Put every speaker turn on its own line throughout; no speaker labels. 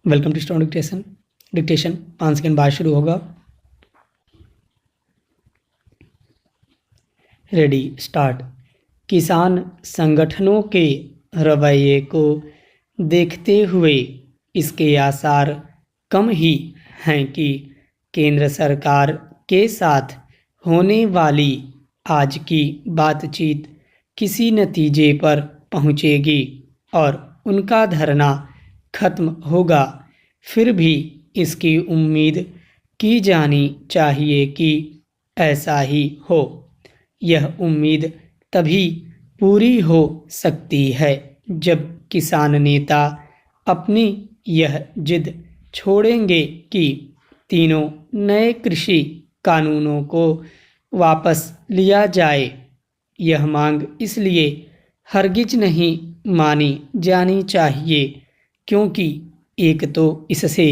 Welcome to stone dictation. Dictation 5 second बाद शुरू होगा। Ready start. किसान संगठनों के रवैये को देखते हुए इसके आसार कम ही हैं कि केंद्र सरकार के साथ होने वाली आज की बातचीत किसी नतीजे पर पहुंचेगी और उनका धरना खत्म होगा। फिर भी इसकी उम्मीद की जानी चाहिए कि ऐसा ही हो। यह उम्मीद तभी पूरी हो सकती है जब किसान नेता अपनी यह जिद छोड़ेंगे कि तीनों नए कृषि कानूनों को वापस लिया जाए। यह मांग इसलिए हरगिज नहीं मानी जानी चाहिए क्योंकि एक तो इससे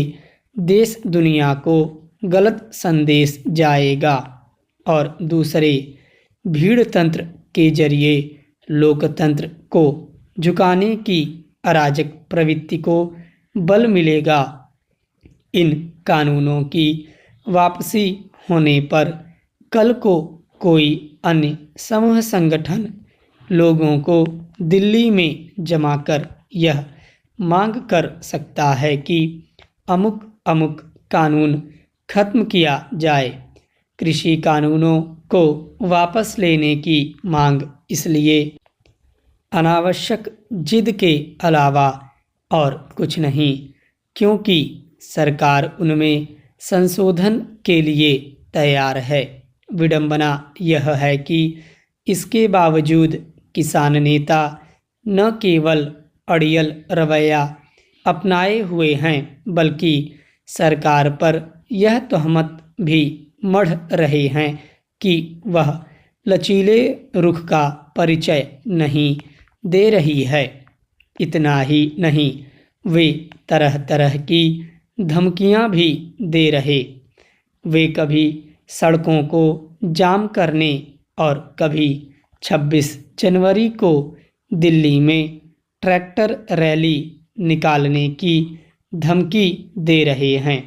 देश दुनिया को गलत संदेश जाएगा और दूसरे भीड़ तंत्र के जरिए लोकतंत्र को झुकाने की अराजक प्रवृत्ति को बल मिलेगा। इन कानूनों की वापसी होने पर कल को कोई अन्य समूह संगठन लोगों को दिल्ली में जमा कर यह मांग कर सकता है कि अमुक अमुक कानून खत्म किया जाए। कृषि कानूनों को वापस लेने की मांग इसलिए अनावश्यक जिद के अलावा और कुछ नहीं क्योंकि सरकार उनमें संशोधन के लिए तैयार है। विडंबना यह है कि इसके बावजूद किसान नेता न केवल अड़ियल रवैया अपनाए हुए हैं बल्कि सरकार पर यह तोहमत भी मढ़ रहे हैं कि वह लचीले रुख का परिचय नहीं दे रही है। इतना ही नहीं, वे तरह तरह की धमकियां भी दे रहे। वे कभी सड़कों को जाम करने और कभी 26 जनवरी को दिल्ली में ट्रैक्टर रैली निकालने की धमकी दे रहे हैं।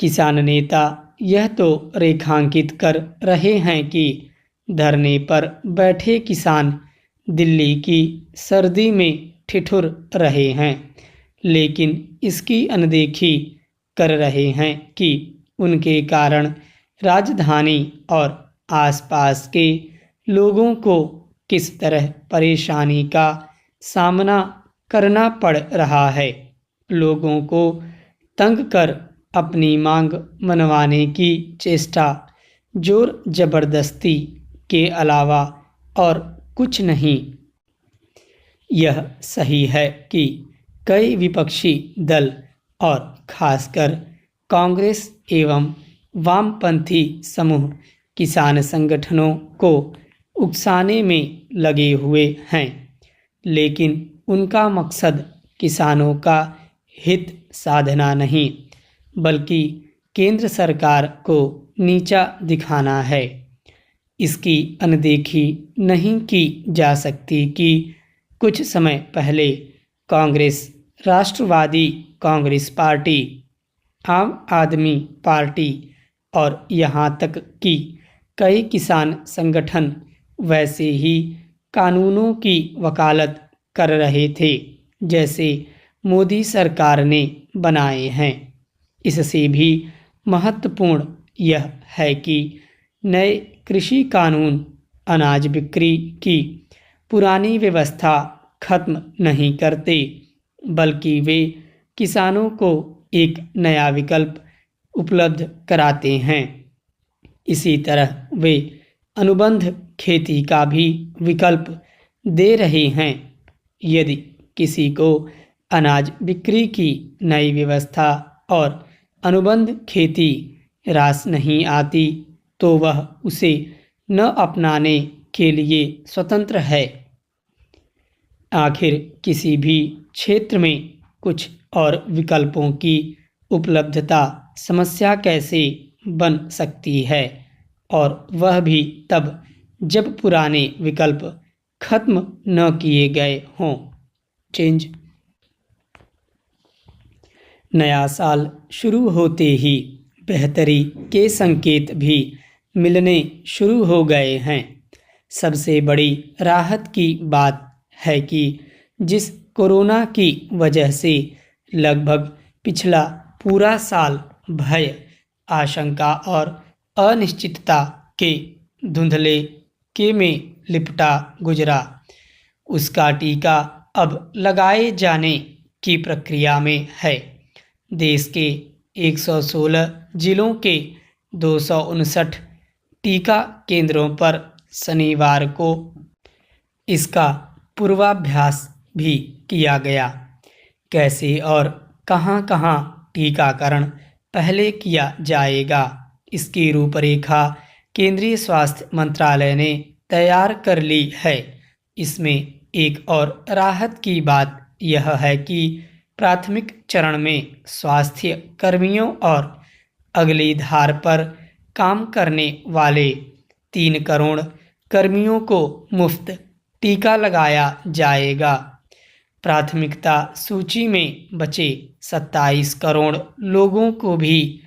किसान नेता यह तो रेखांकित कर रहे हैं कि धरने पर बैठे किसान दिल्ली की सर्दी में ठिठुर रहे हैं, लेकिन इसकी अनदेखी कर रहे हैं कि उनके कारण राजधानी और आसपास के लोगों को किस तरह परेशानी का सामना करना पड़ रहा है। लोगों को तंग कर अपनी मांग मनवाने की चेष्टा जोर जबरदस्ती के अलावा और कुछ नहीं। यह सही है कि कई विपक्षी दल और खासकर कांग्रेस एवं वामपंथी समूह किसान संगठनों को उकसाने में लगे हुए हैं, लेकिन उनका मकसद किसानों का हित साधना नहीं बल्कि केंद्र सरकार को नीचा दिखाना है। इसकी अनदेखी नहीं की जा सकती कि कुछ समय पहले कांग्रेस, राष्ट्रवादी कांग्रेस पार्टी, आम आदमी पार्टी और यहाँ तक कि कई किसान संगठन वैसे ही कानूनों की वकालत कर रहे थे जैसे मोदी सरकार ने बनाए हैं। इससे भी महत्वपूर्ण यह है कि नए कृषि कानून अनाज बिक्री की पुरानी व्यवस्था खत्म नहीं करते बल्कि वे किसानों को एक नया विकल्प उपलब्ध कराते हैं। इसी तरह वे अनुबंध खेती का भी विकल्प दे रहे हैं। यदि किसी को अनाज बिक्री की नई व्यवस्था और अनुबंध खेती रास नहीं आती तो वह उसे न अपनाने के लिए स्वतंत्र है। आखिर किसी भी क्षेत्र में कुछ और विकल्पों की उपलब्धता समस्या कैसे बन सकती है, और वह भी तब जब पुराने विकल्प खत्म न किए गए हों। चेंज नया साल शुरू होते ही बेहतरी के संकेत भी मिलने शुरू हो गए हैं। सबसे बड़ी राहत की बात है कि जिस कोरोना की वजह से लगभग पिछला पूरा साल भय, आशंका और अनिश्चितता के धुंधले के में लिपटा गुजरा, उसका टीका अब लगाए जाने की प्रक्रिया में है। देश के 116 जिलों के 259 टीका केंद्रों पर शनिवार को इसका पूर्वाभ्यास भी किया गया। कैसे और कहां-कहां टीकाकरण पहले किया जाएगा, इसकी रूपरेखा केंद्रीय स्वास्थ्य मंत्रालय ने तैयार कर ली है। इसमें एक और राहत की बात यह है कि प्राथमिक चरण में स्वास्थ्य कर्मियों और अगली धार पर काम करने वाले 3 करोड़ कर्मियों को मुफ्त टीका लगाया जाएगा। प्राथमिकता सूची में बचे 27 करोड़ लोगों को भी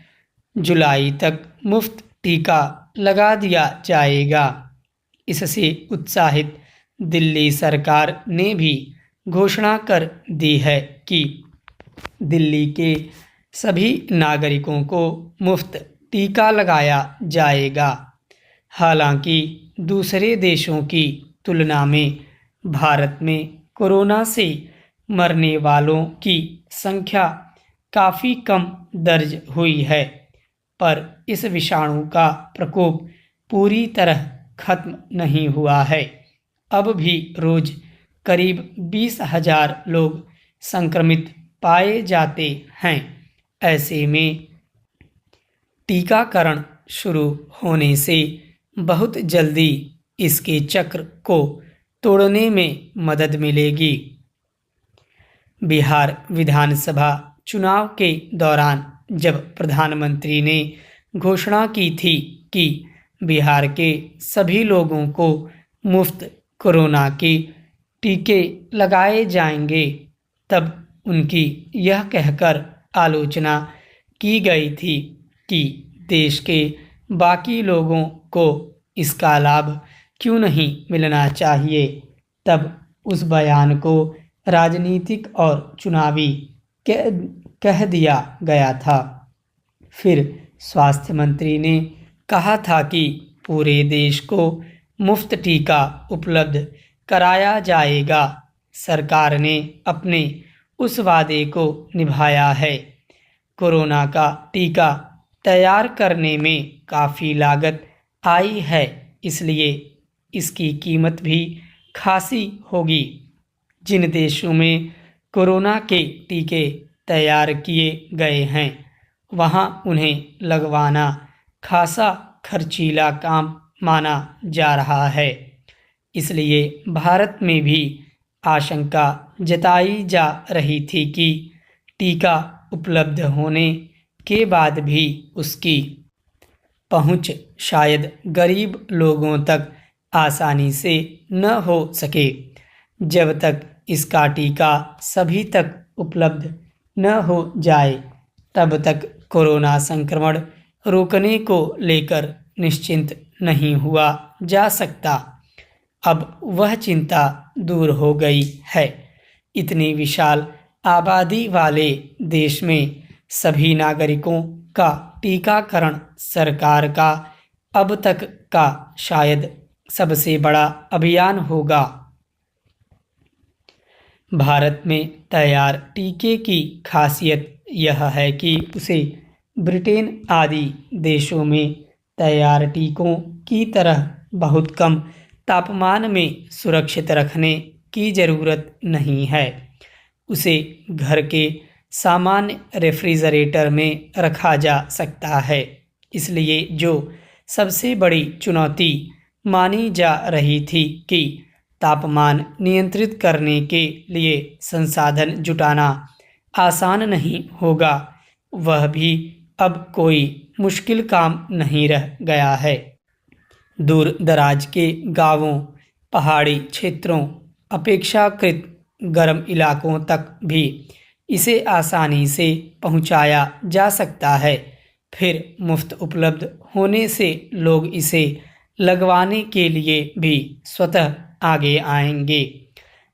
जुलाई तक मुफ्त टीका लगा दिया जाएगा। इससे उत्साहित दिल्ली सरकार ने भी घोषणा कर दी है कि दिल्ली के सभी नागरिकों को मुफ्त टीका लगाया जाएगा। हालांकि दूसरे देशों की तुलना में भारत में कोरोना से मरने वालों की संख्या काफ़ी कम दर्ज हुई है, पर इस विषाणु का प्रकोप पूरी तरह खत्म नहीं हुआ है। अब भी रोज करीब 20,000 लोग संक्रमित पाए जाते हैं। ऐसे में टीकाकरण शुरू होने से बहुत जल्दी इसके चक्र को तोड़ने में मदद मिलेगी। बिहार विधानसभा चुनाव के दौरान जब प्रधानमंत्री ने घोषणा की थी कि बिहार के सभी लोगों को मुफ्त कोरोना के टीके लगाए जाएंगे, तब उनकी यह कहकर आलोचना की गई थी कि देश के बाकी लोगों को इसका लाभ क्यों नहीं मिलना चाहिए। तब उस बयान को राजनीतिक और चुनावी कह दिया गया था। फिर स्वास्थ्य मंत्री ने कहा था कि पूरे देश को मुफ्त टीका उपलब्ध कराया जाएगा। सरकार ने अपने उस वादे को निभाया है। कोरोना का टीका तैयार करने में काफ़ी लागत आई है, इसलिए इसकी कीमत भी खासी होगी। जिन देशों में कोरोना के टीके तैयार किए गए हैं, वहां उन्हें लगवाना खासा खर्चीला काम माना जा रहा है। इसलिए भारत में भी आशंका जताई जा रही थी कि टीका उपलब्ध होने के बाद भी उसकी पहुंच शायद गरीब लोगों तक आसानी से न हो सके। जब तक इसका टीका सभी तक उपलब्ध न हो जाए, तब तक कोरोना संक्रमण रोकने को लेकर निश्चिंत नहीं हुआ जा सकता। अब वह चिंता दूर हो गई है। इतनी विशाल आबादी वाले देश में सभी नागरिकों का टीकाकरण सरकार का अब तक का शायद सबसे बड़ा अभियान होगा। भारत में तैयार टीके की खासियत यह है कि उसे ब्रिटेन आदि देशों में तैयार टीकों की तरह बहुत कम तापमान में सुरक्षित रखने की ज़रूरत नहीं है। उसे घर के सामान्य रेफ्रिजरेटर में रखा जा सकता है। इसलिए जो सबसे बड़ी चुनौती मानी जा रही थी कि तापमान नियंत्रित करने के लिए संसाधन जुटाना आसान नहीं होगा, वह भी अब कोई मुश्किल काम नहीं रह गया है। दूर दराज के गांवों, पहाड़ी क्षेत्रों, अपेक्षाकृत गर्म इलाकों तक भी इसे आसानी से पहुंचाया जा सकता है। फिर मुफ्त उपलब्ध होने से लोग इसे लगवाने के लिए भी स्वतः आगे आएंगे।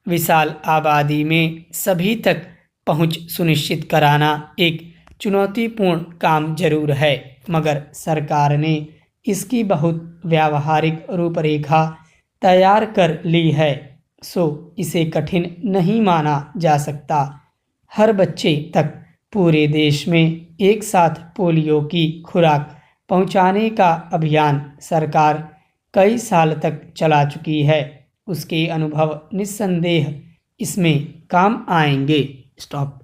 विशाल आबादी में सभी तक पहुंच सुनिश्चित कराना एक चुनौतीपूर्ण काम जरूर है, मगर सरकार ने इसकी बहुत व्यावहारिक रूपरेखा तैयार कर ली है, सो इसे कठिन नहीं माना जा सकता। हर बच्चे तक पूरे देश में एक साथ पोलियो की खुराक पहुंचाने का अभियान सरकार कई साल तक चला चुकी है। उसके अनुभव निस्संदेह इसमें काम आएंगे। स्टॉप।